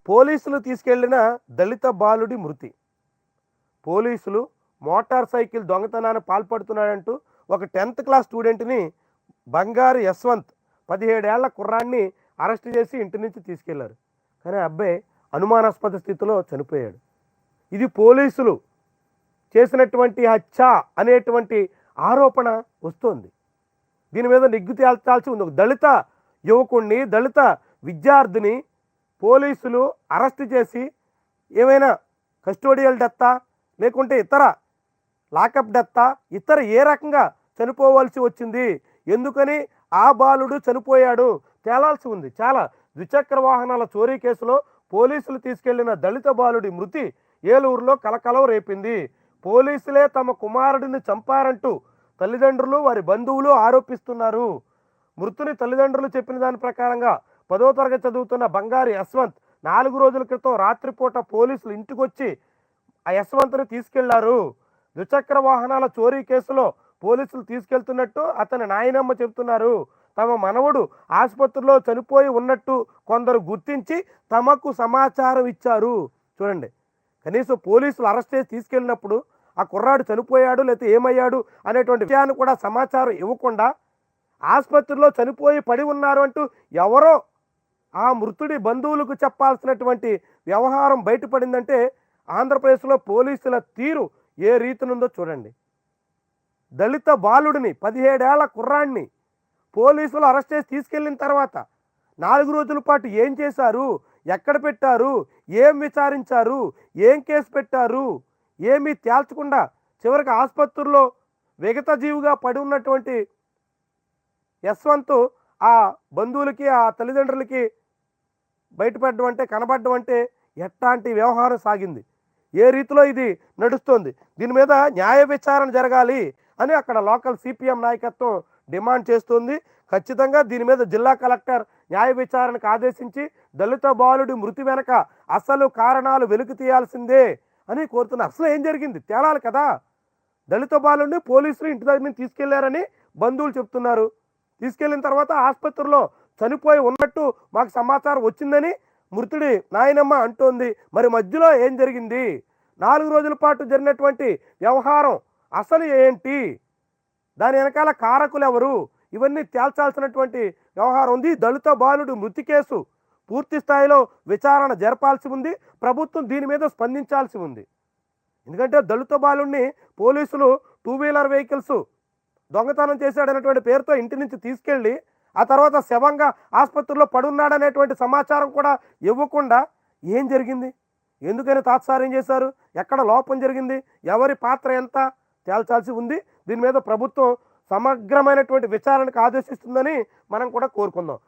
పోలీసులు తీసుకెళ్లిన దళిత బాలుడి మృతి. పోలీసులు మోటార్ సైకిల్ దొంగతనాన్ని పాల్పడుతున్నాడంటూ ఒక 10th క్లాస్ స్టూడెంట్ని బంగారు యశ్వంత్ 17 ఏళ్ల కుర్రాన్ని అరెస్ట్ చేసి ఇంటి నుంచి తీసుకెళ్లారు. కానీ అబ్బాయి అనుమానాస్పద స్థితిలో చనిపోయాడు. ఇది పోలీసులు చేసినటువంటి హత్య అనేటువంటి ఆరోపణ వస్తోంది. దీని మీద నిగ్గు తేల్చాల్సి ఉంది. ఒక దళిత యువకుడిని, దళిత విద్యార్థిని పోలీసులు అరెస్ట్ చేసి ఏమైనా కస్టోడియల్ డెత్తా లేకుంటే ఇతర లాకప్ డెత్తా, ఇతర ఏ రకంగా చనిపోవాల్సి వచ్చింది, ఎందుకని ఆ బాలుడు చనిపోయాడు తేలాల్సి ఉంది. చాలా ద్విచక్ర వాహనాల చోరీ కేసులో పోలీసులు తీసుకెళ్లిన దళిత బాలుడి మృతి ఏలూరులో కలకలం రేపింది. పోలీసులే తమ కుమారుడిని చంపారంటూ తల్లిదండ్రులు, వారి బంధువులు ఆరోపిస్తున్నారు. మృతుని తల్లిదండ్రులు చెప్పిన దాని ప్రకారంగా 10వ తరగతి చదువుతున్న బంగారు యశ్వంత్ 4 రోజుల క్రితం రాత్రిపూట పోలీసులు ఇంటికొచ్చి ఆ యశ్వంత్ని తీసుకెళ్లారు. ద్విచక్ర వాహనాల చోరీ కేసులో పోలీసులు తీసుకెళ్తున్నట్టు అతని నాయనమ్మ చెబుతున్నారు. తమ మనవడు ఆసుపత్రిలో చనిపోయి ఉన్నట్టు కొందరు గుర్తించి తమకు సమాచారం ఇచ్చారు. చూడండి, కనీసం పోలీసులు అరెస్ట్ చేసి తీసుకెళ్ళినప్పుడు ఆ కుర్రాడు చనిపోయాడు లేకపోతే ఏమయ్యాడు అనేటువంటి విషయాన్ని కూడా సమాచారం ఇవ్వకుండా ఆసుపత్రిలో చనిపోయి పడి ఉన్నారు అంటూ ఎవరో ఆ మృతుడి బంధువులకు చెప్పాల్సినటువంటి వ్యవహారం బయటపడిందంటే ఆంధ్రప్రదేశ్లో పోలీసుల తీరు ఏ రీతినుందో చూడండి. దళిత బాలుడిని, 17 ఏళ్ల కుర్రాన్ని పోలీసులు అరెస్ట్ చేసి తీసుకెళ్ళిన తర్వాత 4 రోజుల పాటు ఏం చేశారు, ఎక్కడ పెట్టారు, ఏం విచారించారు, ఏం కేసు పెట్టారు, ఏమీ తేల్చకుండా చివరికి ఆసుపత్రిలో విగతజీవిగా పడి ఉన్నటువంటి యశ్వంత్ ఆ బంధువులకి, ఆ తల్లిదండ్రులకి బయటపడడం అంటే, కనబడడం అంటే ఎట్లాంటి వ్యవహారం సాగింది, ఏ రీతిలో ఇది నడుస్తోంది. దీని మీద న్యాయ విచారణ జరగాలి అని అక్కడ లోకల్ సిపిఎం నాయకత్వం డిమాండ్ చేస్తుంది. ఖచ్చితంగా దీని మీద జిల్లా కలెక్టర్ న్యాయ విచారణకు ఆదేశించి దళిత బాలుడి మృతి వెనక అసలు కారణాలు వెలికి తీయాల్సిందే అని కోరుతున్నారు. అసలు ఏం జరిగింది తేలాలి కదా. దళిత బాలుడిని పోలీసులు ఇంటి దగ్గర నుంచి తీసుకెళ్లారని బంధువులు చెప్తున్నారు. తీసుకెళ్లిన తర్వాత ఆసుపత్రిలో చనిపోయి ఉన్నట్టు మాకు సమాచారం వచ్చిందని మృతుడి నాయనమ్మ అంటోంది. మరి మధ్యలో ఏం జరిగింది, 4 రోజుల పాటు జరిగినటువంటి వ్యవహారం అసలు ఏంటి, దాని వెనకాల కారకులు ఎవరు, ఇవన్నీ తేల్చాల్సినటువంటి వ్యవహారం ఉంది. దళిత బాలుడు మృతి కేసు పూర్తి స్థాయిలో విచారణ జరపాల్సి ఉంది. ప్రభుత్వం దీని మీద స్పందించాల్సి ఉంది. ఎందుకంటే దళిత బాలుడిని పోలీసులు 2 వీలర్ వెహికల్స్ దొంగతనం చేశాడనేటువంటి పేరుతో ఇంటి నుంచి తీసుకెళ్ళి ఆ తర్వాత శవంగా ఆసుపత్రిలో పడున్నాడనేటువంటి సమాచారం కూడా ఇవ్వకుండా ఏం జరిగింది, ఎందుకని తాత్సారం చేశారు, ఎక్కడ లోపం జరిగింది, ఎవరి పాత్ర ఎంత తేల్చాల్సి ఉంది. దీని మీద ప్రభుత్వం సమగ్రమైనటువంటి విచారణకు ఆదేశిస్తుందని మనం కూడా కోరుకుందాం.